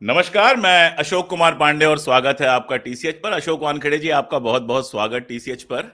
नमस्कार, मैं अशोक कुमार पांडे और स्वागत है आपका टीसीएच पर। अशोक वानखेड़े जी, आपका बहुत बहुत स्वागत टीसीएच पर।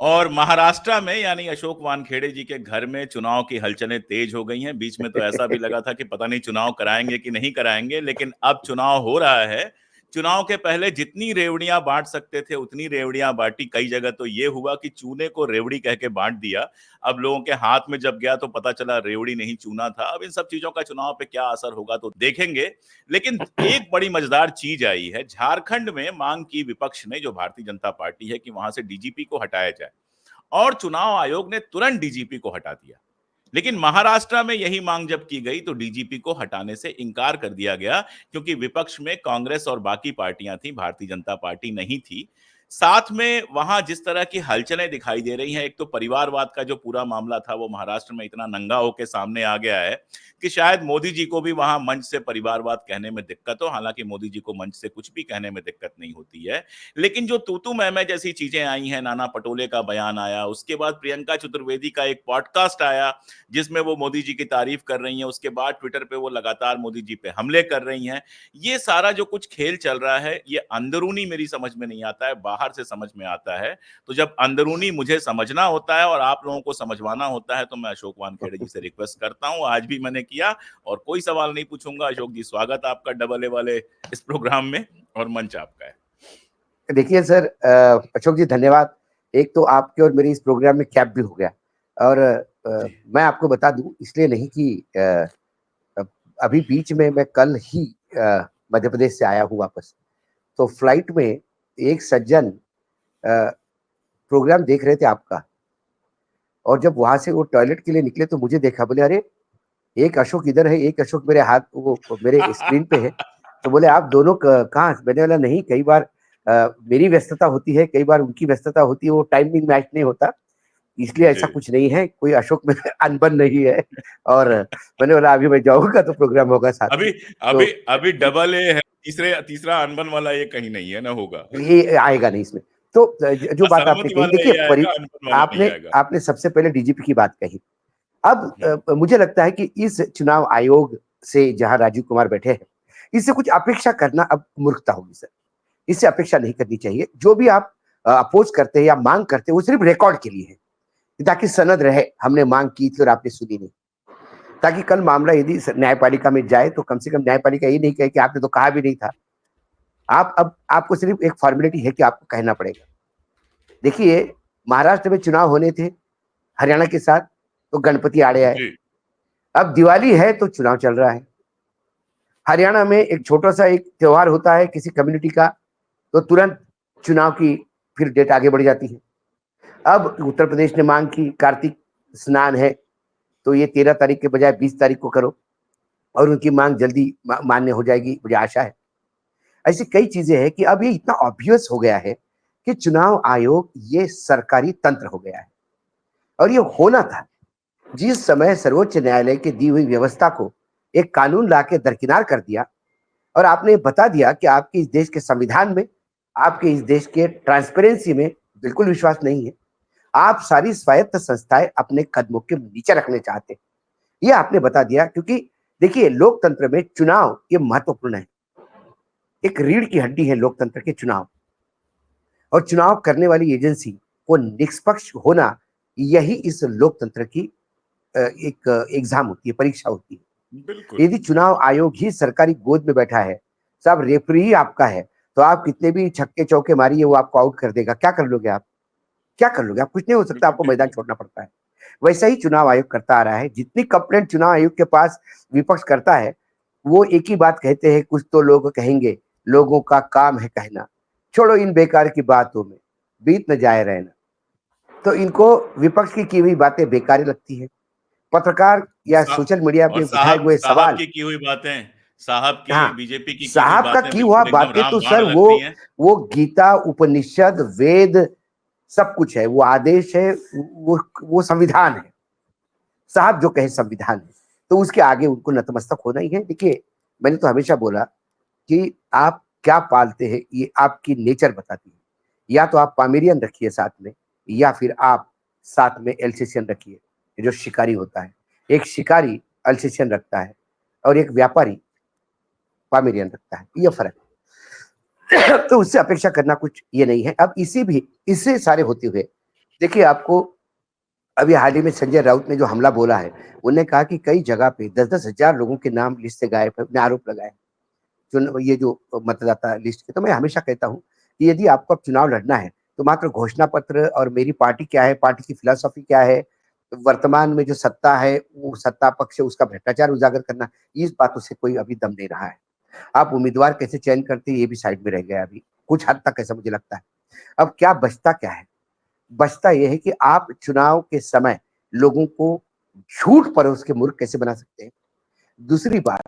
और महाराष्ट्र में यानी अशोक वानखेड़े जी के घर में चुनाव की हलचलें तेज हो गई हैं। बीच में तो ऐसा भी लगा था कि पता नहीं चुनाव कराएंगे कि नहीं कराएंगे, लेकिन अब चुनाव हो रहा है। चुनाव के पहले जितनी रेवड़ियां बांट सकते थे उतनी रेवड़ियां बांटी। कई जगह तो ये हुआ कि चूने को रेवड़ी कह के बांट दिया। अब लोगों के हाथ में जब गया तो पता चला रेवड़ी नहीं चूना था। अब इन सब चीजों का चुनाव पे क्या असर होगा तो देखेंगे। लेकिन एक बड़ी मजेदार चीज आई है, झारखंड में मांग की विपक्ष ने, जो भारतीय जनता पार्टी है, कि वहां से डीजीपी को हटाया जाए और चुनाव आयोग ने तुरंत डीजीपी को हटा दिया। लेकिन महाराष्ट्र में यही मांग जब की गई तो डीजीपी को हटाने से इनकार कर दिया गया, क्योंकि विपक्ष में कांग्रेस और बाकी पार्टियां थी, भारतीय जनता पार्टी नहीं थी। साथ में वहां जिस तरह की हलचलें दिखाई दे रही हैं, एक तो परिवारवाद का जो पूरा मामला था वो महाराष्ट्र में इतना नंगा होकर सामने आ गया है कि शायद मोदी जी को भी वहां मंच से परिवारवाद कहने में दिक्कत हो। हालांकि मोदी जी को मंच से कुछ भी कहने में दिक्कत नहीं होती है, लेकिन जो तूतू मैमे जैसी चीजें आई हैं, नाना पटोले का बयान आया, उसके बाद प्रियंका चतुर्वेदी का एक पॉडकास्ट आया जिसमें वो मोदी जी की तारीफ कर रही हैं, उसके बाद ट्विटर पे वो लगातार मोदी जी पे हमले कर रही हैं। ये सारा जो कुछ खेल चल रहा है, ये अंदरूनी मेरी समझ में नहीं आता है, बाहर से समझ में आता है। तो जब अंदरूनी मुझे समझना होता है और आप लोगों को समझवाना होता है, तो मैं अशोक वानखेड़े जी से रिक्वेस्ट करता हूं, आज भी मैंने किया और कोई सवाल नहीं पूछूंगा। अशोक जी, स्वागत आपका डबल ए वाले इस प्रोग्राम में और मंच आपका है। देखिए सर, अशोक जी धन्यवाद। एक तो आपके और मेरे इस प्रोग्राम में कैप भी हो गया। और मैं आपको बता दूं, इसलिए नहीं कि अभी बीच में मैं कल ही मध्य प्रदेश से आया हूँ वापस। तो फ्लाइट में एक सज्जन प्रोग्राम देख रहे थे आपका, और जब वहां से वो टॉयलेट के लिए निकले तो मुझे देखा, बोले अरे एक अशोक इधर है, एक अशोक मेरे हाथ वो मेरे स्क्रीन पे है। तो बोले आप दोनों कहाँ? मैंने बोला नहीं, कई बार मेरी व्यस्तता होती है, कई बार उनकी व्यस्तता होती है, वो टाइमिंग मैच नहीं होता, इसलिए ऐसा जी। कुछ नहीं है, कोई अशोक में अनबन नहीं है। और मैंने बोला अभी मैं जाऊंगा तो प्रोग्राम होगा साथ अभी में। अभी तो अभी डबल ए है, तीसरा अनबन वाला ये कहीं नहीं है, ना होगा। ये आएगा नहीं इसमें। तो जो बात आपने असहमति कही, वाला देखिए ये आएगा, अनबन वाला नहीं आपने आएगा। आपने सबसे पहले डीजीपी की बात कही। अब हम्म। मुझे लगता है कि इस चुनाव आयोग से जहां राजीव कुमार बैठे हैं, इससे कुछ अपेक्षा करना अब मूर्खता होगी सर। इससे अपेक्षा नहीं करनी चाहिए। जो भी आप अपोज करते हैं या मांग करते हैं, वो सिर्फ रिकॉर्ड के लिए है, ताकि सनद रहे हमने मांग की थी और आपने सुनी नहीं। ताकि कल मामला यदि न्यायपालिका में जाए तो कम से कम न्यायपालिका ये नहीं कहे कि आपने तो कहा भी नहीं था। आप अब आपको सिर्फ एक फॉर्मेलिटी है कि आपको कहना पड़ेगा। देखिए, महाराष्ट्र में चुनाव होने थे हरियाणा के साथ, तो गणपति आड़े आए। जी। अब दिवाली है तो चुनाव चल रहा है। हरियाणा में एक छोटा सा एक त्योहार होता है किसी कम्युनिटी का, तो तुरंत चुनाव की फिर डेट आगे बढ़ जाती है। अब उत्तर प्रदेश ने मांग की, कार्तिक स्नान है तो ये 13 तारीख के बजाय 20 तारीख को करो, और उनकी मांग जल्दी मान्य हो जाएगी, मुझे आशा है। ऐसी कई चीजें हैं कि अब ये इतना ऑब्वियस हो गया है कि चुनाव आयोग ये सरकारी तंत्र हो गया है, और ये होना था। जिस समय सर्वोच्च न्यायालय की दी हुई व्यवस्था को एक कानून ला के दरकिनार कर दिया, और आपने बता दिया कि आपके इस देश के संविधान में, आपके इस देश के ट्रांसपेरेंसी में बिल्कुल विश्वास नहीं है, आप सारी स्वायत्त संस्थाएं अपने कदमों के नीचे रखने चाहते हैं, ये आपने बता दिया। क्योंकि देखिए, लोकतंत्र में चुनाव ये महत्वपूर्ण है, एक रीढ़ की हड्डी है लोकतंत्र के चुनाव। और चुनाव करने वाली एजेंसी को निष्पक्ष होना, यही इस लोकतंत्र की एक एग्जाम होती है, परीक्षा होती है। बिल्कुल। यदि चुनाव आयोग ही सरकारी गोद में बैठा है, साहब रेफरी ही आपका है, तो आप कितने भी छक्के चौके मारिए वो आपको आउट कर देगा। क्या कर लोगे आप? क्या कर लोगे आप? कुछ नहीं हो सकता, बिल्कुल आपको ठीक मैदान है। छोड़ना पड़ता है। वैसा ही चुनाव आयोग करता आ रहा है। जितनी कंप्लेंट चुनाव आयोग के पास विपक्ष करता है, वो एक ही बात कहते हैं, कुछ तो लोग कहेंगे लोगों का काम है कहना, छोड़ो इन बेकार की बातों में, बीत न जाए रहना। तो इनको विपक्ष की हुई बातें बेकार लगती है। पत्रकार या सा, सोशल मीडिया और पे उठाए साहब हुए साहब सवाल, की हुई बातें, साहब की, हाँ, बीजेपी की हुई साहब का बातें की हुआ बिल्कुल एकदम बातें तो रामबाण सर लगती हैं। वो गीता, उपनिषद, वेद सब कुछ है, वो आदेश है, वो संविधान है। साहब जो कहे संविधान है, तो उसके आगे उनको नतमस्तक होना ही है। देखिए, मैंने तो हमेशा बोला कि आप क्या पालते हैं ये आपकी नेचर बताती है। या तो आप पामेरियन रखिए साथ में, या फिर आप साथ में एल्सेशियन रखिए, जो शिकारी होता है। एक शिकारी अल्सेशियन रखता है, और एक व्यापारी पामेरियन रखता है, ये फर्क है। तो उससे अपेक्षा करना कुछ ये नहीं है। अब इससे सारे होते हुए देखिए, आपको अभी हाल ही में संजय राउत ने जो हमला बोला है, उन्होंने कहा कि कई जगह पे 10-10 हजार लोगों के नाम लिस्ट से गायब है, उन्होंने आरोप लगाए ये जो मतदाता लिस्ट के। तो मैं हमेशा कहता हूँ कि यदि आपको अब चुनाव लड़ना है तो मात्र घोषणा पत्र और मेरी पार्टी क्या है, पार्टी की फिलॉसफी क्या है, वर्तमान में जो सत्ता है वो सत्ता पक्ष है, उसका भ्रष्टाचार उजागर करना, इस बातों से कोई अभी दम नहीं रहा है। आप उम्मीदवार कैसे चयन करते हैं ये भी साइड में रह गया अभी, कुछ हद तक ऐसा मुझे लगता है। अब क्या बचता क्या है? बचता ये है कि आप चुनाव के समय लोगों को झूठ परोस के मूर्ख कैसे बना सकते हैं। दूसरी बात,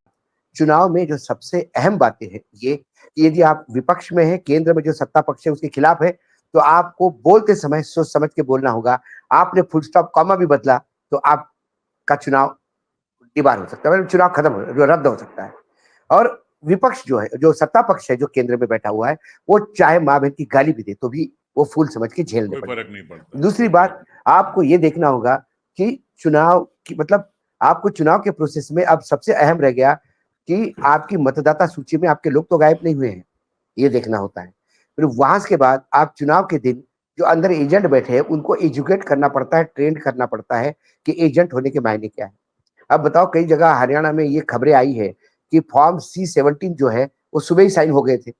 चुनाव में जो सबसे अहम बातें हैं ये कि यदि आप विपक्ष में हैं, केंद्र में जो सत्ता पक्ष है उसके खिलाफ है, तो आपको बोलते समय सोच समझ के बोलना होगा। आपने फुल स्टॉप कॉमा भी बदला तो आपका चुनाव डिबार हो सकता है, मतलब चुनाव खत्म हो, रद्द हो सकता है। और विपक्ष जो है, जो सत्ता पक्ष है, जो केंद्र में बैठा हुआ है, वो चाहे माँ बहन की गाली भी दे तो भी वो फूल समझ के झेलने कोई पड़ेंगे। फर्क नहीं पड़ता, दूसरी कोई बात, फर्क आपको ये देखना होगा कि चुनाव की मतलब आपको चुनाव के प्रोसेस में अब सबसे अहम रह गया कि आपकी मतदाता सूची में आपके लोग तो गायब नहीं हुए हैं, ये देखना होता है। फिर वहां के बाद आप चुनाव के दिन जो अंदर एजेंट बैठे हैं उनको एजुकेट करना पड़ता है, ट्रेन करना पड़ता है कि एजेंट होने के मायने क्या है। अब बताओ, कई जगह हरियाणा में ये खबरें आई है कि फॉर्म C-17 जो है वो सुबह ही साइन हो गए थे,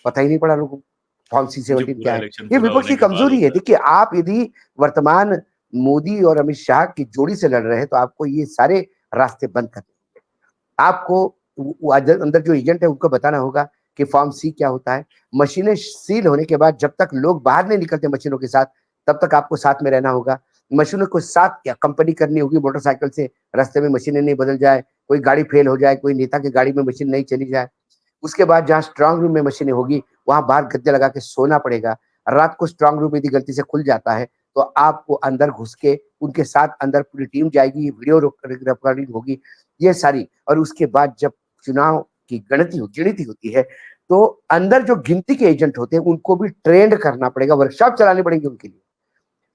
पता ही नहीं पड़ा लोगों को फॉर्म नहीं। जी, C-17 क्या पूरा है। इलेक्शन ये पूरा विपक्ष होने की के बाद कमजोरी है। होता है। देखिए, आप यदि वर्तमान मोदी और अमित शाह की जोड़ी से लड़ रहे हैं तो आपको ये सारे रास्ते बंद करने होंगे। आपको अंदर जो एजेंट है उनको बताना होगा कि फॉर्म C क्या होता है। मशीनें सील होने के बाद जब तक लोग बाहर नहीं निकलते मशीनों के साथ, तब तक आपको साथ में रहना होगा। मशीनों को साथ क्या कंपनी करनी होगी, मोटरसाइकिल से रास्ते में मशीनें नहीं बदल जाए, कोई गाड़ी फेल हो जाए, कोई नेता की गाड़ी में मशीन नहीं चली जाए। उसके बाद जहाँ स्ट्रांग रूम में मशीनें होगी वहां बाहर गद्दे लगा के सोना पड़ेगा। रात को स्ट्रांग रूम यदि गलती से खुल जाता है तो आपको अंदर घुस के उनके साथ अंदर पूरी टीम जाएगी, वीडियो रिकॉर्डिंग होगी, ये सारी। और उसके बाद जब चुनाव की गिनती होती है तो अंदर जो गिनती के एजेंट होते हैं उनको भी ट्रेंड करना पड़ेगा, वर्कशॉप चलाने पड़ेंगे उनके लिए।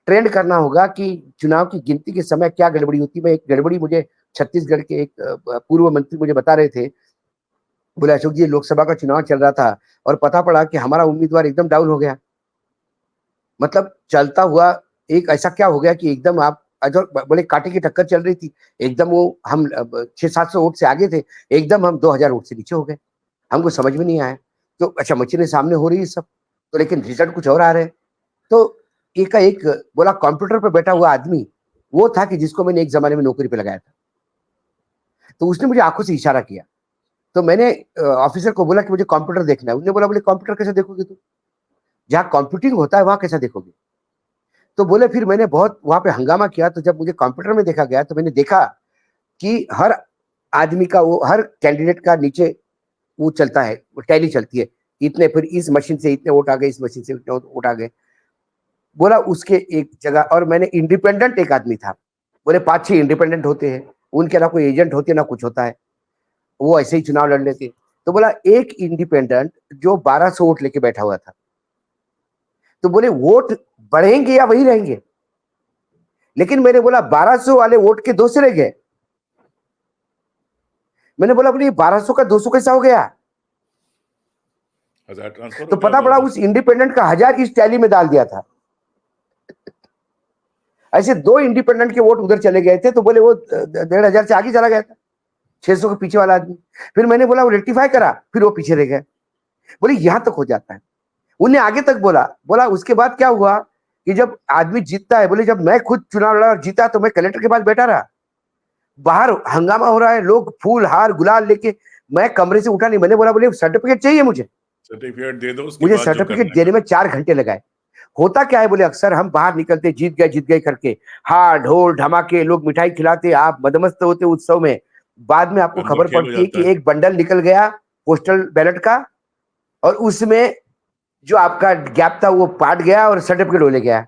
ट्रेंड करना होगा कि चुनाव की गिनती के समय क्या गड़बड़ी होती है। मैं एक गड़बड़ी मुझे छत्तीसगढ़ के एक पूर्व मंत्री मुझे बता रहे थे, बोले अशोक जी लोकसभा का चुनाव चल रहा था और पता पड़ा कि हमारा उम्मीदवार एकदम डाउन हो गया। मतलब चलता हुआ एक ऐसा क्या हो गया कि एकदम आप बोले कांटे की टक्कर चल रही थी, एकदम वो हम 600-700 वोट से आगे थे, एकदम हम 2000 वोट से नीचे हो गए। हमको समझ में नहीं आया। तो अच्छा मशीनें सामने हो रही है सब, तो लेकिन रिजल्ट कुछ और आ रहे हैं। तो एकाएक बोला कंप्यूटर पे बैठा हुआ आदमी वो था कि जिसको मैंने एक जमाने में नौकरी पे लगाया था। तो उसने मुझे आंखों से इशारा किया। तो मैंने ऑफिसर को बोला कि मुझे कंप्यूटर देखना है। उसने बोला बोले कंप्यूटर कैसे देखोगे तुम? जहाँ कंप्यूटिंग होता है वहां कैसा देखोगे? तो बोले फिर मैंने बहुत वहां पे हंगामा किया। तो जब मुझे कंप्यूटर में देखा गया तो मैंने देखा कि हर आदमी का वो हर कैंडिडेट का नीचे वो चलता है, वो टैली चलती है। इतने फिर इस मशीन से इतने वोट आ गए, इस मशीन से इतने वोट आ गए। बोला उसके एक जगह और मैंने इंडिपेंडेंट एक आदमी था। बोले 5-6 इंडिपेंडेंट होते हैं, उनके ना कोई एजेंट होते ना कुछ होता है, वो ऐसे ही चुनाव लड़ लेते। तो बोला एक इंडिपेंडेंट जो 1200 वोट लेके बैठा हुआ था। तो बोले वोट बढ़ेंगे या वही रहेंगे? लेकिन मैंने बोला 1200 वाले वोट के 200 रह गए। मैंने बोला बोले 1200 का 200 कैसा हो गया? 1000 ट्रांसफर तो हो गया पता होगा पड़ा उधर। उस इंडिपेंडेंट का 1000 इस टैली में डाल दिया था। ऐसे 2 इंडिपेंडेंट के वोट उधर चले गए थे। तो बोले वो 1500 से आगे चला गया था, 600 के पीछे वाला आदमी। फिर मैंने बोला वो रेक्टिफाई करा, फिर वो पीछे रह गए। बोले यहां तक हो जाता है। उन्हें आगे तक बोला बोला उसके बाद क्या हुआ कि जब आदमी जीतता है, बोले जब मैं खुद चुनाव लड़ा और जीता तो मैं कलेक्टर के पास बैठा रहा, बाहर हंगामा हो रहा है, लोग फूल हार गुलाल लेके, मैं कमरे से उठा नहीं। मैंने बोला बोले सर्टिफिकेट चाहिए मुझे। सर्टिफिकेट दे दो, उसके मुझे बाद जो सर्टिफिकेट करना देने करो। में 4 घंटे लगाए। होता क्या है बोले अक्सर हम बाहर निकलते जीत गए करके, हाँ ढोल धमाके, लोग मिठाई खिलाते, आप मदमस्त होते उत्सव में। बाद में आपको अंदर खबर खेल हो पड़ती है जाता कि है। एक बंडल निकल गया पोस्टल बैलेट का, और उसमें जो आपका गैप था वो पाट गया और सर्टिफिकेट हो ले गया।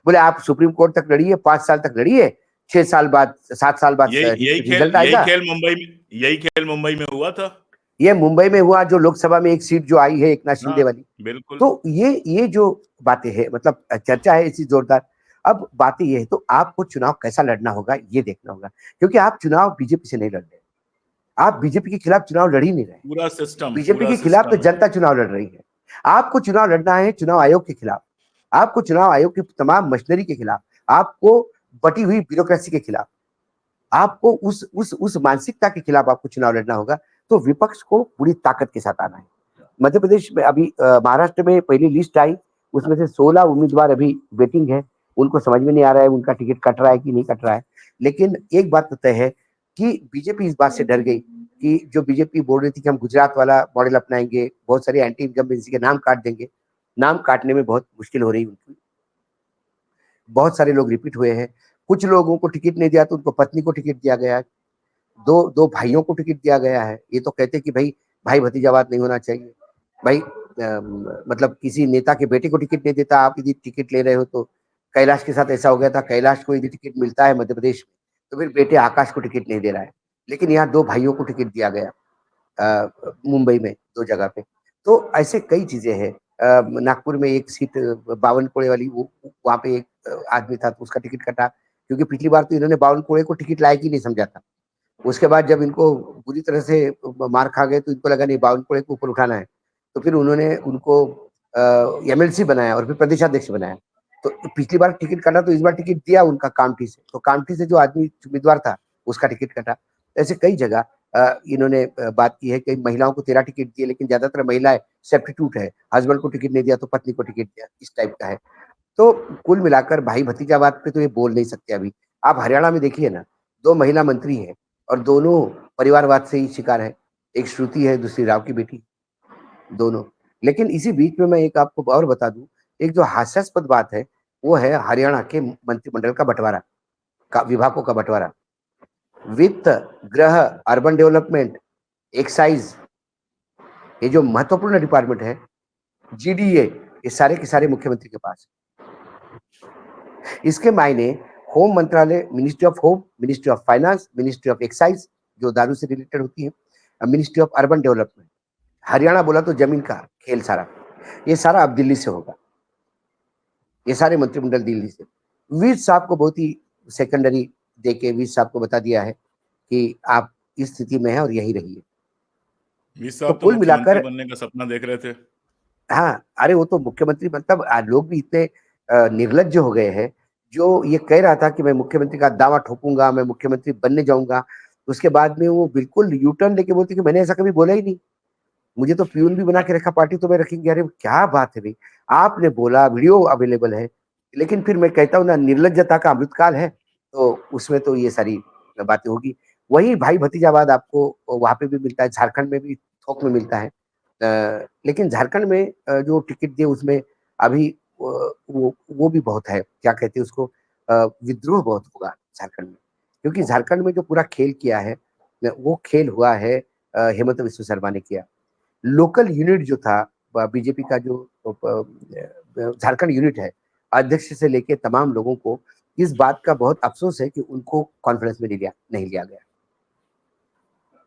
बोले आप सुप्रीम कोर्ट तक लड़िए, 5 साल तक लड़िए, 6 साल बाद 7 साल बाद यही यही खेल रिजल्ट यही आएगा। खेल मुंबई में यही खेल मुंबई में हुआ था। ये मुंबई में हुआ, जो लोकसभा में एक सीट जो आई है एक नाथ शिंदे हाँ, वाली। बिल्कुल। तो ये जो बातें हैं, मतलब चर्चा है इसी जोरदार। अब बातें ये है तो आपको चुनाव कैसा लड़ना होगा ये देखना होगा, क्योंकि आप चुनाव बीजेपी से नहीं लड़ रहे, आप बीजेपी के खिलाफ चुनाव लड़ ही नहीं रहे। पूरा सिस्टम बीजेपी पूरा के खिलाफ तो सिस्टम है। जनता चुनाव लड़ रही है। आपको चुनाव लड़ना है चुनाव आयोग के खिलाफ, आपको चुनाव आयोग की तमाम मशीनरी के खिलाफ, आपको बटी हुई ब्यूरोक्रेसी के खिलाफ, आपको उस मानसिकता के खिलाफ आपको चुनाव लड़ना होगा। तो विपक्ष को पूरी ताकत के साथ आना है। मध्य प्रदेश में अभी महाराष्ट्र में पहली लिस्ट आई, उसमें से 16 उम्मीदवार अभी वेटिंग है। उनको समझ में नहीं आ रहा है उनका टिकट कट रहा है कि नहीं कट रहा है। लेकिन एक बात तो तय है कि बीजेपी इस बात से डर गई कि जो बीजेपी बोल रही थी कि हम गुजरात वाला मॉडल अपनाएंगे, बहुत सारे एंटी इनकम्बेंसी के नाम काट देंगे, नाम काटने में बहुत मुश्किल हो रही उनकी। बहुत सारे लोग रिपीट हुए हैं। कुछ लोगों को टिकट नहीं दिया तो उनको पत्नी को टिकट दिया गया है, दो दो भाइयों को टिकट दिया गया है। ये तो कहते कि भाई भाई भतीजावाद नहीं होना चाहिए भाई। मतलब किसी नेता के बेटे को टिकट नहीं देता, आप यदि टिकट ले रहे हो तो कैलाश के साथ ऐसा हो गया था। कैलाश को यदि टिकट मिलता है मध्य प्रदेश में तो फिर बेटे आकाश को टिकट नहीं दे रहा है। लेकिन यहाँ दो भाइयों को टिकट दिया गया मुंबई में दो जगह पे। तो ऐसे कई चीजें हैं। नागपुर में एक सीट बावनकुड़े वाली, वो वहां पे एक आदमी था तो उसका टिकट कटा, क्योंकि पिछली बार तो इन्होंने बावनकुड़े को टिकट लायक ही नहीं समझा था। उसके बाद जब इनको बुरी तरह से मार खा गए तो इनको लगा नहीं बावनकुड़े को ऊपर उठाना है, तो फिर उन्होंने उनको एमएलसी बनाया और फिर प्रदेशाध्यक्ष बनाया। तो पिछली बार टिकट कटा तो इस बार टिकट दिया उनका कामठी से, तो कामठी से जो आदमी उम्मीदवार था उसका टिकट कटा। ऐसे कई जगह इन्होंने बात की है कि महिलाओं को 13 टिकट दिए, लेकिन ज्यादातर महिलाएं सब्स्टिट्यूट है, हस्बैंड को टिकट नहीं दिया तो पत्नी को टिकट दिया, इस टाइप का है। तो कुल मिलाकर भाई भतीजावाद पे तो ये बोल नहीं सकते अभी। आप हरियाणा में देखिए ना, 2 महिला मंत्री हैं और दोनों परिवारवाद से ही शिकार है। एक श्रुति है, दूसरी राव की बेटी, दोनों। लेकिन इसी बीच में मैं एक आपको और बता दूं, एक जो हास्यास्पद बात है वो है हरियाणा के मंत्रिमंडल का बंटवारा, का विभागों का बंटवारा। वित्त, गृह, अर्बन डेवलपमेंट, एक्साइज, ये जो महत्वपूर्ण डिपार्टमेंट है, जीडीए, ये सारे के सारे मुख्यमंत्री के पास। इसके मायने होम मंत्रालय, ministry of home, ministry of finance, ministry of excise जो दारू से रिलेटेड होती है, ministry of urban development. Haryana बोला तो जमीन का खेल सारा, ये सारा अब दिल्ली से होगा। ये सारे मंत्रिमंडल दिल्ली से। वीर साहब को बहुत ही सेकेंडरी देके वीर साहब को बता दिया है कि आप इस स्थिति में हैं और यही रहिए। वी तो साहब तो कुल मुख्यमंत्री मिलाकर, बनने का सपना देख रहे थे। हाँ, अरे वो तो मुख्यमंत्री मतलब लोग भी इतने निर्लज्ज हो गए हैं। जो ये कह रहा था कि मैं मुख्यमंत्री का दावा ठोकूंगा, मैं मुख्यमंत्री बनने जाऊंगा, उसके बाद में वो बिल्कुल यू टर्न लेके बोलती कि मैंने ऐसा कभी बोला ही नहीं, मुझे तो प्यून भी बना के रखा, पार्टी तो मैं रखेंगे। अरे क्या बात है भाई, आपने बोला, वीडियो अवेलेबल है। लेकिन फिर मैं कहता हूँ ना, निर्लज्जता का अमृतकाल है, तो उसमें तो ये सारी बातें होगी। वही भाई भतीजावाद आपको वहां पे भी मिलता है, झारखंड में भी थोक में मिलता है। लेकिन झारखंड में जो टिकट दिए उसमें अभी वो भी बहुत है, क्या कहते हैं उसको, विद्रोह बहुत होगा झारखंड में। क्योंकि झारखंड में जो पूरा खेल किया है, वो खेल हुआ है हेमंत विश्व शर्मा ने किया। लोकल यूनिट जो था बीजेपी का, जो झारखंड यूनिट है, अध्यक्ष से लेके तमाम लोगों को इस बात का बहुत अफसोस है कि उनको कॉन्फ्रेंस में नहीं लिया गया।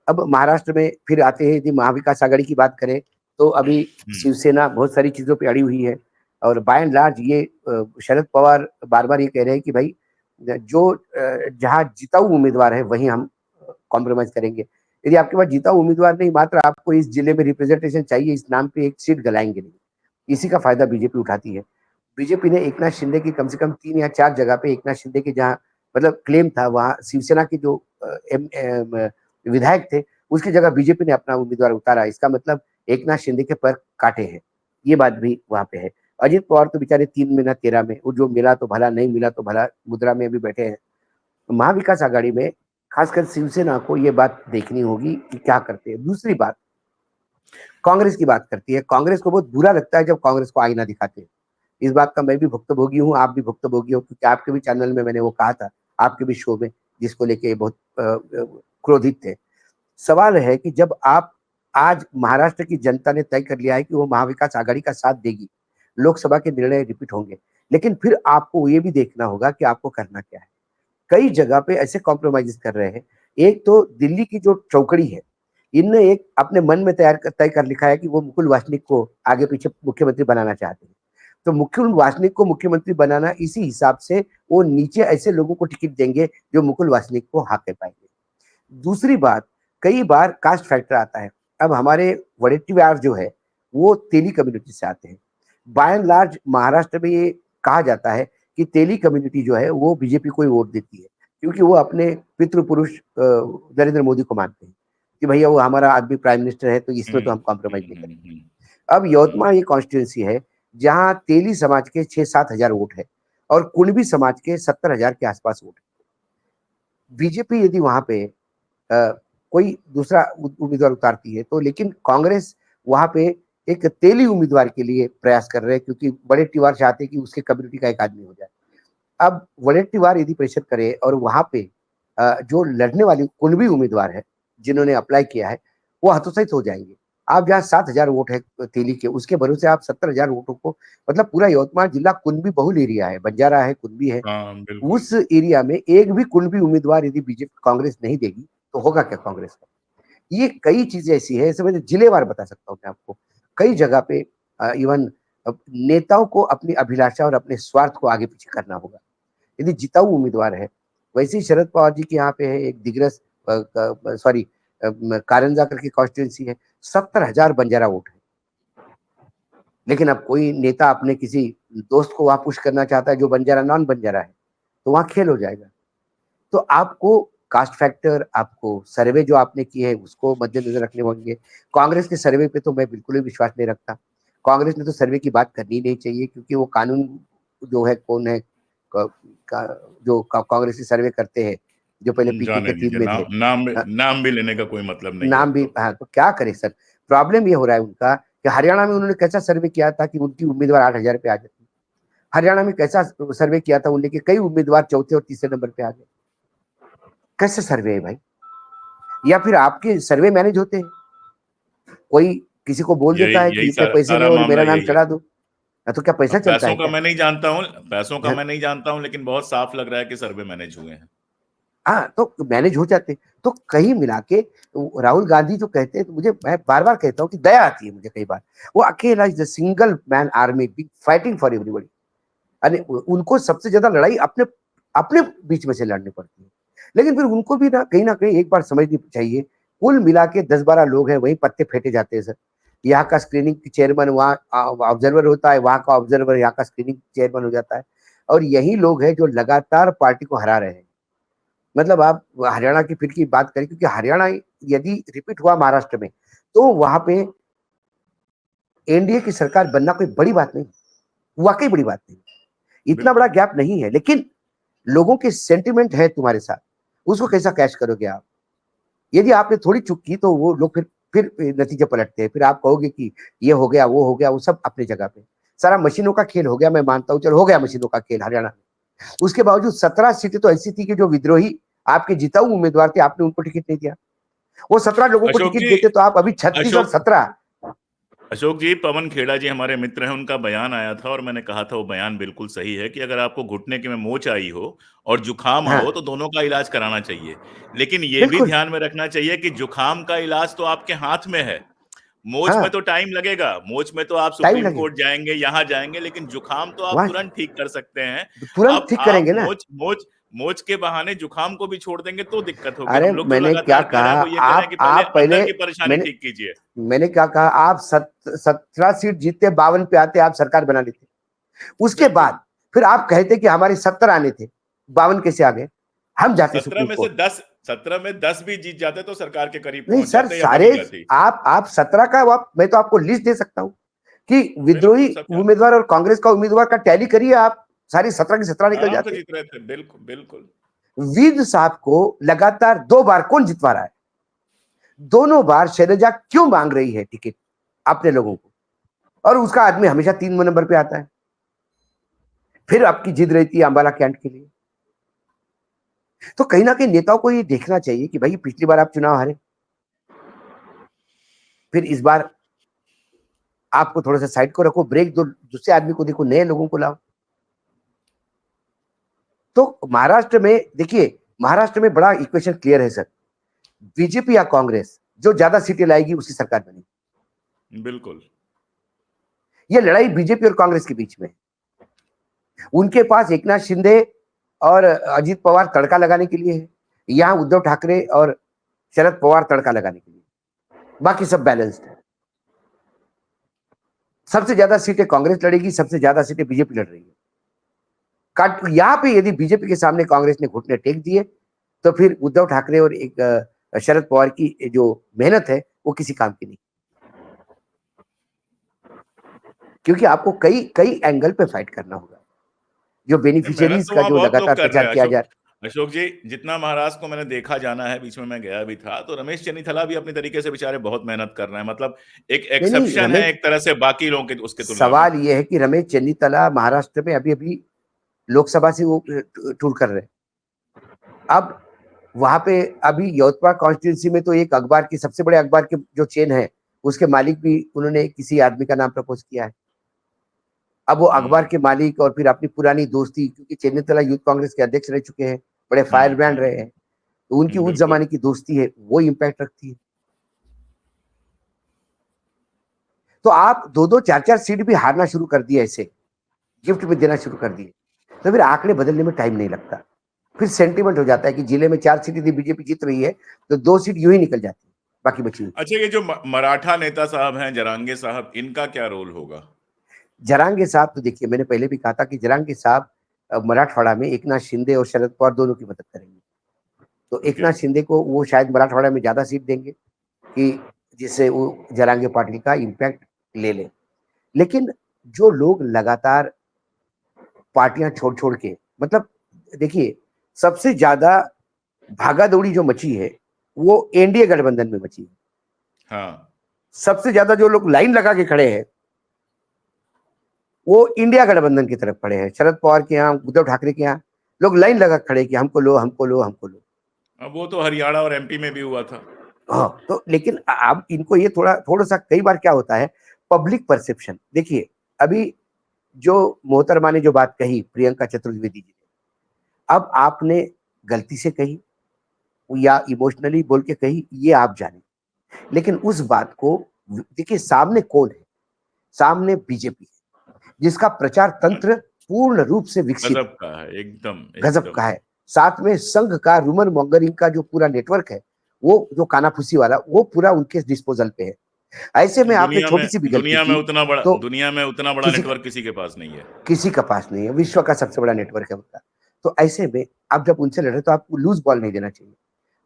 अब महाराष्ट्र में फिर आते हैं, यदि महाविकास आघाड़ी की बात करें तो अभी शिवसेना बहुत सारी चीजों पे अड़ी हुई है। और बाय एंड लार्ज ये शरद पवार बार बार ये कह रहे हैं कि भाई जो जहां जिताऊ उम्मीदवार है वहीं हम कॉम्प्रोमाइज करेंगे। यदि आपके पास जीता उम्मीदवार नहीं, मात्र आपको इस जिले में रिप्रेजेंटेशन चाहिए, इस नाम पे एक सीट गलाएंगे नहीं। इसी का फायदा बीजेपी उठाती है। बीजेपी ने एकनाथ शिंदे की कम से कम 3 या 4 जगह पे, एकनाथ शिंदे के जहाँ मतलब क्लेम था, वहां शिवसेना के जो विधायक थे उसकी जगह बीजेपी ने अपना उम्मीदवार उतारा। इसका मतलब एकनाथ शिंदे के पर काटे हैं, ये बात भी वहां पे है। अजित पवार तो बेचारे 3 में ना 13 में, वो जो मिला तो भला, नहीं मिला तो भला मुद्रा में अभी बैठे हैं। महाविकास आघाड़ी में खासकर शिवसेना को ये बात देखनी होगी कि क्या करते हैं। दूसरी बात, कांग्रेस की बात करती है। कांग्रेस को बहुत बुरा लगता है जब कांग्रेस को आईना दिखाते हैं। इस बात का मैं भी भुक्तभोगी हूँ, आप भी भुक्तभोगी हो, क्योंकि आपके भी चैनल में मैंने वो कहा था, आपके भी शो में, जिसको लेके बहुत क्रोधित थे। सवाल है कि जब आप, आज महाराष्ट्र की जनता ने तय कर लिया है कि वो महाविकास आघाड़ी का साथ देगी, लोकसभा के निर्णय रिपीट होंगे, लेकिन फिर आपको ये भी देखना होगा कि आपको करना क्या है। कई जगह पे ऐसे कॉम्प्रोमाइज कर रहे हैं। एक तो दिल्ली की जो चौकड़ी है, इनने एक अपने मन में तय कर लिखा है कि वो मुकुल वासनिक को आगे पीछे मुख्यमंत्री बनाना चाहते हैं। तो मुकुल वासनिक को मुख्यमंत्री बनाना, इसी हिसाब से वो नीचे ऐसे लोगों को टिकट देंगे जो मुकुल वासनिक को हाके पाएंगे। दूसरी बात, कई बार कास्ट फैक्टर आता है। अब हमारे वडेट्टीवार जो है वो तेली कम्युनिटी से आते हैं। बाय एंड लार्ज महाराष्ट्र में ये कहा जाता है कि तेली कम्युनिटी जो है वो बीजेपी को ही वोट देती है, क्योंकि वो अपने पितृपुरुष नरेंद्र मोदी को मानते हैं कि भैया वो हमारा आदमी प्राइम मिनिस्टर है, तो इसमें तो हम कॉम्प्रोमाइज नहीं करेंगे। अब यवतमाळ ये कॉन्स्टिट्यूंसी है जहां तेली समाज के 6-7 हजार वोट है और कुणबी समाज के 70,000 के आसपास वोट है। बीजेपी यदि वहां पे कोई दूसरा उम्मीदवार उतारती है तो, लेकिन कांग्रेस वहां पे एक तेली उम्मीदवार के लिए प्रयास कर रहे हैं, क्योंकि वडेट्टीवार चाहते हैं कि उसके कम्युनिटी का एक आदमी हो जाए। अब वडेट्टीवार यदि प्रेशर करे और वहां पे जो लड़ने वाली कुणबी उम्मीदवार है जिन्होंने अप्लाई किया है वो हतोत्साहित हो जाएंगे। आप जहाँ 7,000 वोट है तेली के, उसके भरोसे आप 70,000 वोटों को, मतलब पूरा यवतमाळ जिला कुणबी बहुल एरिया है, बंजारा है, कुणबी है। हाँ बिल्कुल। उस एरिया में एक भी कुणबी उम्मीदवार यदि बीजेपी कांग्रेस नहीं देगी तो होगा क्या कांग्रेस का? ये कई चीजें ऐसी है, ऐसे मैं जिलेवार बता सकता हूँ मैं आपको। कई जगह पे इवन नेताओं को अपनी अभिलाषा और अपने स्वार्थ को आगे पीछे करना होगा। यदि जिताऊ उम्मीदवार है, वैसे ही शरद पवार जी के यहाँ पे है एक दिग्रस सॉरी कारंजा करके कॉन्स्टिट्यूंसी है, 70,000 बंजारा वोट है। लेकिन अब कोई नेता अपने किसी दोस्त को वहां पुश करना चाहता है जो बंजारा नॉन बंजारा है, तो वहां खेल हो जाएगा। तो आपको कास्ट फैक्टर, आपको सर्वे जो आपने किए है उसको मद्देनजर रखने होंगे। कांग्रेस के सर्वे पे तो मैं बिल्कुल भी विश्वास नहीं रखता। कांग्रेस ने तो सर्वे की बात करनी नहीं चाहिए, क्योंकि वो कानून जो है कौन है जो कांग्रेसी सर्वे करते हैं, जो पहले पीके जाने के टीम दीजिए, में थे। नाम भी लेने का कोई मतलब नहीं है नाम अब भी, तो। हाँ, तो क्या करे सर। प्रॉब्लम ये हो रहा है उनका कि हरियाणा में उन्होंने कैसा सर्वे किया था कि उनकी उम्मीदवार 8,000 पे आ जाती। हरियाणा में कैसा सर्वे किया था उन्होंने कि कई उम्मीदवार चौथे और तीसरे नंबर पे आ गए। कैसे सर्वे है भाई? या फिर आपके सर्वे मैनेज होते हैं? कोई किसी को बोल देता यही है कि यही इतने सारा पैसे दो सारा और मामला मेरा नाम यही है। चढ़ा दो। तो क्या पैसा अब चलता है क्या? पैसों का हाँ, मैं नहीं जानता हूं, लेकिन बहुत साफ लग रहा है कि सर्वे मैनेज हुए हैं। हाँ, तो मैनेज हो जाते। तो कहीं मिला के राहुल गांधी जो कहते हैं, तो मुझे, मैं बार बार कहता हूँ कि दया आती है मुझे कई बार। वो अकेला is the single man army fighting for everybody. अरे उनको सबसे ज्यादा लड़ाई अपने अपने बीच में से लड़नी पड़ती है। लेकिन फिर उनको भी ना कहीं एक बार समझनी चाहिए, कुल मिला के 10-12 लोग हैं, वही पत्ते फेंटे जाते हैं सर। यहाँ का स्क्रीनिंग चेयरमैन वहाँ ऑब्जर्वर होता है, वहाँ का ऑब्जर्वर यहाँ का स्क्रीनिंग चेयरमैन हो जाता है। और यही लोग हैं जो लगातार पार्टी को हरा रहे हैं। मतलब आप हरियाणा की फिर की बात करें, क्योंकि हरियाणा यदि रिपीट हुआ महाराष्ट्र में, तो वहां पे एनडीए की सरकार बनना कोई बड़ी बात नहीं, वाकई बड़ी बात नहीं। इतना बड़ा बिल्कुल। गैप नहीं है, लेकिन लोगों के सेंटिमेंट है तुम्हारे साथ, उसको कैसा कैश करोगे आप? यदि आपने थोड़ी चूक की तो वो लोग फिर नतीजे पलटते हैं। फिर आप कहोगे कि ये हो गया, वो हो गया, वो सब अपनी जगह पे। सारा मशीनों का खेल हो गया, मैं मानता हूँ, चलो हो गया मशीनों का खेल हरियाणा में। उसके बावजूद 17 सीटें तो ऐसी थी कि जो विद्रोही आपके जिताऊ उम्मीदवार थे, आपने उनको टिकट नहीं दिया। वो 17 लोगों को अशोक टिकट जी देते तो आप अभी 36 और अशोक 17। अशोक जी, पवन खेड़ा जी हमारे मित्र हैं, उनका बयान आया था और मैंने कहा था वो बयान बिल्कुल सही है कि अगर आपको घुटने के में मोच आई हो और जुकाम हाँ, हो तो दोनों का इलाज कराना चाहिए। लेकिन ये भी बिल्कुल। ध्यान में रखना चाहिए कि जुकाम का इलाज तो आपके हाथ में है। मोच में हाँ, तो टाइम लगेगा, मोच में तो आप टाइम सुप्रीम लगेगा। कोर्ट जाएंगे, यहाँ जाएंगे, लेकिन जुकाम तो आप वहां तुरंत ठीक कर सकते हैं। तुरंत अब ठीक आप करेंगे ना। मोच मोच मोच के बहाने जुकाम को भी छोड़ देंगे तो दिक्कत होगी। अरे हम लोग जो मैंने क्या लगातार कह रहे कहा, हैं वो ये कह रहे हैं कि पहले आप पहले, अंदर की परेशानी मैंने ठीक कीजिए। मैंने क्या कहा, आप 17 सीट जीतते, 52 पे आते, आप सरकार बना लेते। उसके बिल्कुल। बाद फिर आप कहते कि हमारे 70 आने थे, 52 कैसे आ गए? हम जाते 17 सुप्रीम में से कोर्ट। 10 17 में 10 भी जीत जाते तो सरकार के करीब नहीं पहुंच सर, जाते या सारे बनी जाती। आप 17 का, मैं तो आपको लिस्ट दे सकता हूं कि विद्रोही बिल्कुल सब जानते हैं। उम्मीदवार और कांग्रेस का उम्मीदवार का टैली करिए, आप सारी 17 की 17 निकल आराम से जाते। जीत रहे थे, बिल्कुल बिल्कुल। विद साहब को लगातार 2 बार कौन जितवा रहा है? दोनों बार शैलजा क्यों मांग रही है टिकट अपने लोगों को, और उसका आदमी हमेशा 3 नंबर पे आता है। फिर आपकी जिद रहती है अंबाला कैंट के लिए। तो कहीं ना कहीं नेताओं को ये देखना चाहिए कि भाई पिछली बार आप चुनाव हारे, फिर इस बार आपको थोड़ा सा साइड को रखो, ब्रेक दो, दूसरे आदमी को देखो, नए लोगों को लाओ। तो महाराष्ट्र में देखिए, महाराष्ट्र में बड़ा इक्वेशन क्लियर है सर। बीजेपी या कांग्रेस जो ज्यादा सीटें लाएगी उसकी सरकार बनेगी। बिल्कुल। ये लड़ाई बीजेपी और कांग्रेस के बीच में है। उनके पास एकनाथ शिंदे और अजीत पवार तड़का लगाने के लिए है, यहाँ उद्धव ठाकरे और शरद पवार तड़का लगाने के लिए, बाकी सब बैलेंस्ड है। सबसे ज्यादा सीटें कांग्रेस लड़ेगी, सबसे ज्यादा सीटें बीजेपी लड़ रही है। यहां पे यदि बीजेपी के सामने कांग्रेस ने घुटने टेक दिए तो फिर उद्धव ठाकरे और एक शरद पवार की जो मेहनत है वो किसी काम की नहीं, क्योंकि आपको कई कई एंगल पे फाइट करना होगा। जो नहीं, मेहनत बेनिफिशियरीज तो का वहां जो बहुत लगातार लोग कर रहे प्रचार हैं किया जा अशोक। अशोक जी, जितना महाराष्ट्र को मैंने देखा जाना है, बीच में मैं गया भी था, तो रमेश चन्नीथला भी अपनी तरीके से बेचारे बहुत मेहनत कर रहे हैं। मतलब एक नहीं नहीं, एक्सेप्शन है रमेश, एक तरह से बाकी लोगों के उसके तुलना में। सवाल ये है कि रमेश चन्नीतला महाराष्ट्र में अभी अभी लोकसभा से वो टूर कर रहे हैं। अब वहां पे अभी यवतमाळ कॉन्स्टिट्यूंसी में तो एक अखबार की, सबसे बड़े अखबार के जो चेन है, उसके मालिक भी उन्होंने किसी आदमी का नाम प्रपोज किया है। अब वो अखबार हम्म के मालिक और फिर अपनी पुरानी दोस्ती, क्योंकि चेन्नीतला यूथ कांग्रेस के अध्यक्ष रह चुके हैं, बड़े फायर ब्रांड रहे हैं, तो उनकी उस बिल्कुल। जमाने की दोस्ती है, वो इम्पैक्ट रखती है। तो आप दो दो चार चार सीट भी हारना शुरू कर दिए, ऐसे गिफ्ट में देना शुरू कर दिए, तो फिर आंकड़े बदलने में टाइम नहीं लगता। फिर सेंटिमेंट हो जाता है कि जिले में 4 सीट यदि बीजेपी जीत रही है तो 2 सीट यूं ही निकल जाती है, बाकी बची हुई। अच्छा, ये जो मराठा नेता साहब हैं, जरांगे साहब, इनका क्या रोल होगा? जरांगे साहब तो देखिए, मैंने पहले भी कहा था कि जरांगे साहब मराठवाड़ा में एकनाथ शिंदे और शरद पवार दोनों की मदद करेंगे। तो ओके। एकनाथ शिंदे को वो शायद मराठवाड़ा में ज्यादा सीट देंगे कि जिससे वो जरांगे पार्टी का इम्पैक्ट ले ले। लेकिन जो लोग लगातार पार्टियां छोड़ छोड़ के, मतलब देखिए, सबसे ज्यादा भागा दौड़ी जो मची है वो एनडीए गठबंधन में मची है। हाँ। सबसे ज्यादा जो लोग लाइन लगा के खड़े हैं वो इंडिया गठबंधन की तरफ खड़े हैं। शरद पवार के यहाँ, उद्धव ठाकरे के यहाँ लोग लाइन लगा खड़े हैं कि हमको लो, हमको लो, हमको लो। अब वो तो हरियाणा और एमपी में भी हुआ था। हाँ, तो लेकिन अब इनको ये थोड़ा थोड़ा सा कई बार क्या होता है, पब्लिक परसेप्शन देखिए। अभी जो मोहतरमा ने जो बात कही प्रियंका चतुर्वेदी जी ने, अब आपने गलती से कही या इमोशनली बोल के कही, ये आप जाने, लेकिन उस बात को देखिए, सामने कौन है? सामने बीजेपी है, जिसका प्रचार तंत्र पूर्ण रूप से विकसित गजब का है, एकदम गजब एकदम। का है। साथ में संघ का रूमर मॉन्गरिंग का जो पूरा नेटवर्क है, वो जो कानाफूसी वाला, वो पूरा उनके डिस्पोजल पे है। ऐसे में आपने छोटी सी भी गलती की तो दुनिया में उतना बड़ा किसी नेटवर्क किसी के पास नहीं है। किसी का पास नहीं है। विश्व का सबसे बड़ा नेटवर्क है उनका। तो ऐसे में आप जब उनसे लड़े तो आपको लूज बॉल नहीं देना चाहिए।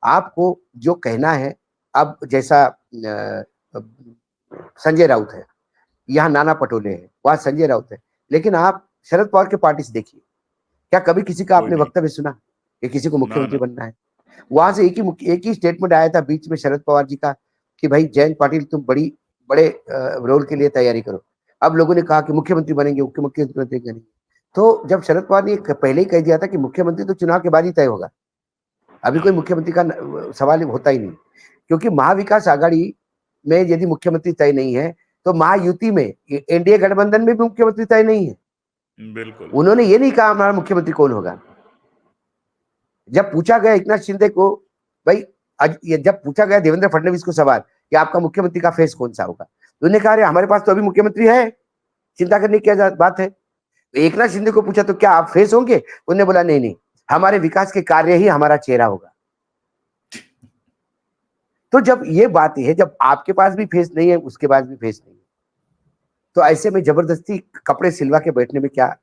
आपको जो कहना है, अब जैसा संजय राउत है, यहाँ नाना पटोले है, वहां संजय राउत है, लेकिन आप शरद पवार के पार्टी से देखिए, क्या कभी किसी का कोई आपने नहीं। वक्तव्य सुना कि किसी को ना मुख्यमंत्री ना। बनना है? वहां से एक ही स्टेटमेंट आया था बीच में शरद पवार जी का कि भाई जयंत पाटिल, तुम बड़े रोल के लिए तैयारी करो। अब लोगों ने कहा कि मुख्यमंत्री बनेंगे, मुख्यमंत्री बनेंगे। तो जब शरद पवार ने पहले ही कह दिया था कि मुख्यमंत्री तो चुनाव के बाद ही तय होगा, अभी कोई मुख्यमंत्री का सवाल होता ही नहीं, क्योंकि महाविकास आघाड़ी में यदि मुख्यमंत्री तय नहीं है तो महायुति में, एनडीए गठबंधन में भी मुख्यमंत्री तय नहीं है। बिल्कुल। उन्होंने ये नहीं कहा हमारा मुख्यमंत्री कौन होगा। जब पूछा गया एकनाथ शिंदे को, भाई जब पूछा गया देवेंद्र फडणवीस को सवाल कि आपका मुख्यमंत्री का फेस कौन सा होगा, तो उन्होंने कहा, अरे हमारे पास तो अभी मुख्यमंत्री है, चिंता करने की क्या बात है। तो एकनाथ शिंदे को पूछा तो क्या आप फेस होंगे? उन्होंने बोला नहीं नहीं, हमारे विकास के कार्य ही हमारा चेहरा होगा। तो जब ये बात है, जब आपके पास भी फेस नहीं है, उसके पास भी फेस नहीं है, तो ऐसे में जबरदस्ती कपड़े सिलवा के बैठने में क्या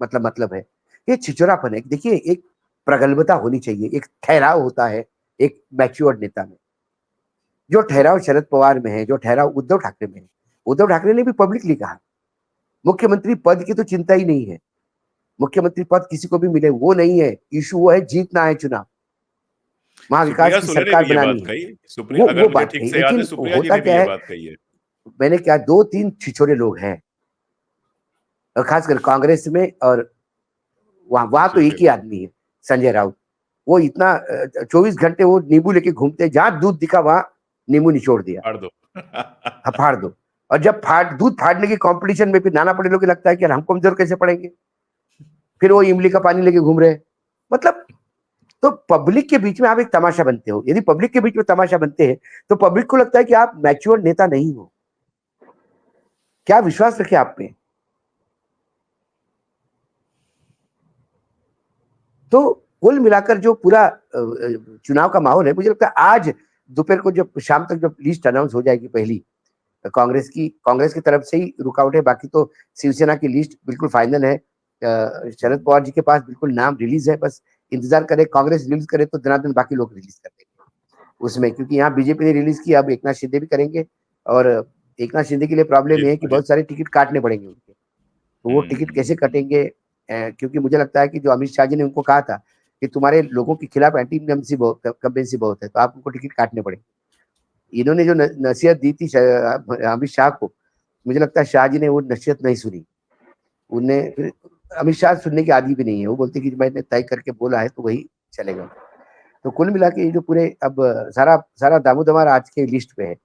मतलब है? ये छिचोरापन है। देखिए, एक प्रगल्भता होनी चाहिए, एक ठहराव होता है एक मैच्योर्ड नेता में। जो ठहराव शरद पवार में है, जो ठहराव उद्धव ठाकरे में है, उद्धव ठाकरे ने भी पब्लिकली कहा मुख्यमंत्री पद की तो चिंता ही नहीं है, मुख्यमंत्री पद किसी को भी मिले वो नहीं है, इशू वो है जीतना है चुनाव, महाविकास सुप्रिया की सुले ने सरकार भी ये बनानी बात है। कही। सुप्रिया, अगर वो मुझे बात ठीक कही, से याद है, लेकिन सुप्रिया जी होता ने भी क्या ये है, बात कही है। मैंने क्या, 2-3 छिछोरे लोग हैं, और खासकर कांग्रेस में, और वहां तो एक ही शिवसेना। आदमी है, संजय राउत। वो इतना 24 घंटे वो नींबू लेके घूमते हैं, जहां दूध दिखा वहां नींबू निचोड़ दिया, फाड़ दो। फाड़ दो। और जब दूध फाड़ने की कंपटीशन में फिर नाना पटेलों को लगता है कि यार हम कमजोर कैसे पड़ेंगे, फिर वो इमली का पानी लेके घूम रहे हैं। मतलब, तो पब्लिक के बीच में आप एक तमाशा बनते हो। यदि पब्लिक के बीच में तमाशा बनते हैं तो पब्लिक को लगता है कि आप मैच्योर नेता नहीं हो। क्या विश्वास रखे आप पे? तो कुल मिलाकर जो पूरा चुनाव का माहौल है, मुझे लगता है आज दोपहर को जब शाम तक जब लिस्ट अनाउंस हो जाएगी पहली कांग्रेस की तरफ से ही रुकावट है, बाकी तो शिवसेना की लिस्ट बिल्कुल फाइनल है। शरद पवार जी के पास बिल्कुल नाम रिलीज है, बस इंतजार करे कांग्रेस रिलीज करे तो दनादन बाकी लोग रिलीज कर देंगे उसमें, क्योंकि यहाँ बीजेपी ने रिलीज किया, अब एकनाथ शिंदे भी करेंगे। और एकनाथ शिंदे के लिए प्रॉब्लम ये है कि बहुत सारे टिकट काटने पड़ेंगे उनके, तो वो टिकट कैसे कटेंगे, क्योंकि मुझे लगता है कि जो अमित शाह जी ने उनको कहा था कि तुम्हारे लोगों के खिलाफ एंटी इनकम्बेंसी बहुत है, तो आप उनको टिकट काटने पड़ेंगे। इन्होंने जो नसीहत दी थी अमित शाह को, मुझे लगता है शाह जी ने वो नसीहत नहीं सुनी। उन्हें फिर अमित शाह सुनने की आदि भी नहीं है, वो बोलते कि मैंने तय करके बोला है तो वही चलेगा। तो कुल मिला के ये जो पूरे अब सारा सारा दामोदमार आज के लिस्ट पे है।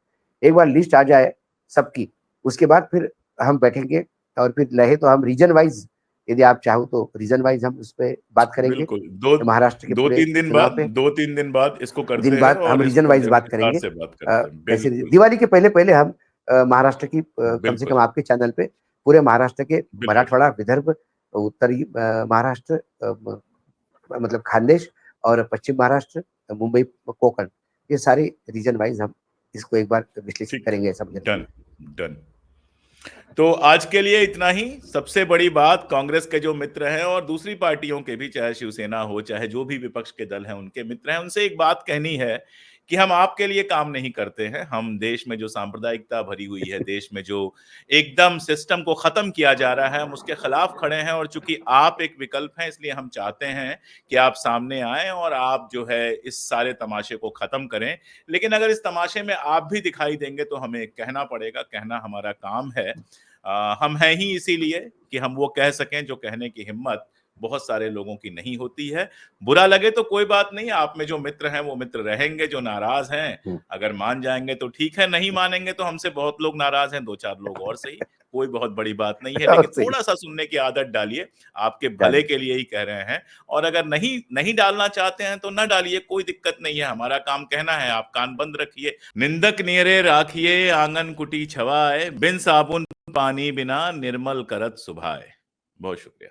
एक बार लिस्ट आ जाए सबकी, उसके बाद फिर हम बैठेंगे और फिर लहे तो हम रीजन वाइज, यदि आप चाहो तो रीजन वाइज हम उस पर बात करेंगे। बिल्कुल, दो महाराष्ट्र के दो पूरे तीन दिन चुनाव बाद पे 2-3 दिन बाद इसको दिन करते हैं बाद हम और इस रीजन पर वाइज जो है बात विस्तार करेंगे। से बात करते हैं। कैसे बिल्कुल, दिवाली के पहले पहले हम महाराष्ट्र की कम से कम बिल्कुल, आपके चैनल पे पूरे महाराष्ट्र के बिल्कुल। मराठवाड़ा, विदर्भ, उत्तरी महाराष्ट्र, मतलब खानदेश और पश्चिम महाराष्ट्र, मुंबई, कोकण, ये सारे रीजन वाइज हम इसको एक बार विश्लेषित ठीक, करेंगे, ऐसा मुझे लगता डन, डन। तो आज के लिए इतना ही। सबसे बड़ी बात कांग्रेस के जो मित्र हैं और दूसरी पार्टियों के भी, चाहे शिवसेना हो, चाहे जो भी विपक्ष के दल हैं उनके मित्र हैं, उनसे एक बात कहनी है कि हम आपके लिए काम नहीं करते हैं। हम देश में जो सांप्रदायिकता भरी हुई है, देश में जो एकदम सिस्टम को खत्म किया जा रहा है, हम उसके खिलाफ खड़े हैं। और चूंकि आप एक विकल्प हैं, इसलिए हम चाहते हैं कि आप सामने आएं और आप जो है इस सारे तमाशे को खत्म करें। लेकिन अगर इस तमाशे में आप भी दिखाई देंगे तो हमें कहना पड़ेगा, कहना हमारा काम है। हम हैं ही इसीलिए कि हम वो कह सकें जो कहने की हिम्मत बहुत सारे लोगों की नहीं होती है। बुरा लगे तो कोई बात नहीं, आप में जो मित्र हैं वो मित्र रहेंगे, जो नाराज हैं है। अगर मान जाएंगे तो ठीक है, नहीं मानेंगे तो हमसे बहुत लोग नाराज हैं, 2-4 लोग और सही, कोई बहुत बड़ी बात नहीं है। और लेकिन सही थोड़ा-सा सुनने की आदत डालिए, आपके भले डालिए। के लिए ही कह रहे हैं। और अगर नहीं नहीं डालना चाहते हैं तो ना डालिए, कोई दिक्कत नहीं है, हमारा काम कहना है, आप कान बंद रखिए। निंदक नियरे राखिए आंगन कुटी छवाए, बिन साबुन पानी बिना निर्मल करत सुभाए। बहुत शुक्रिया।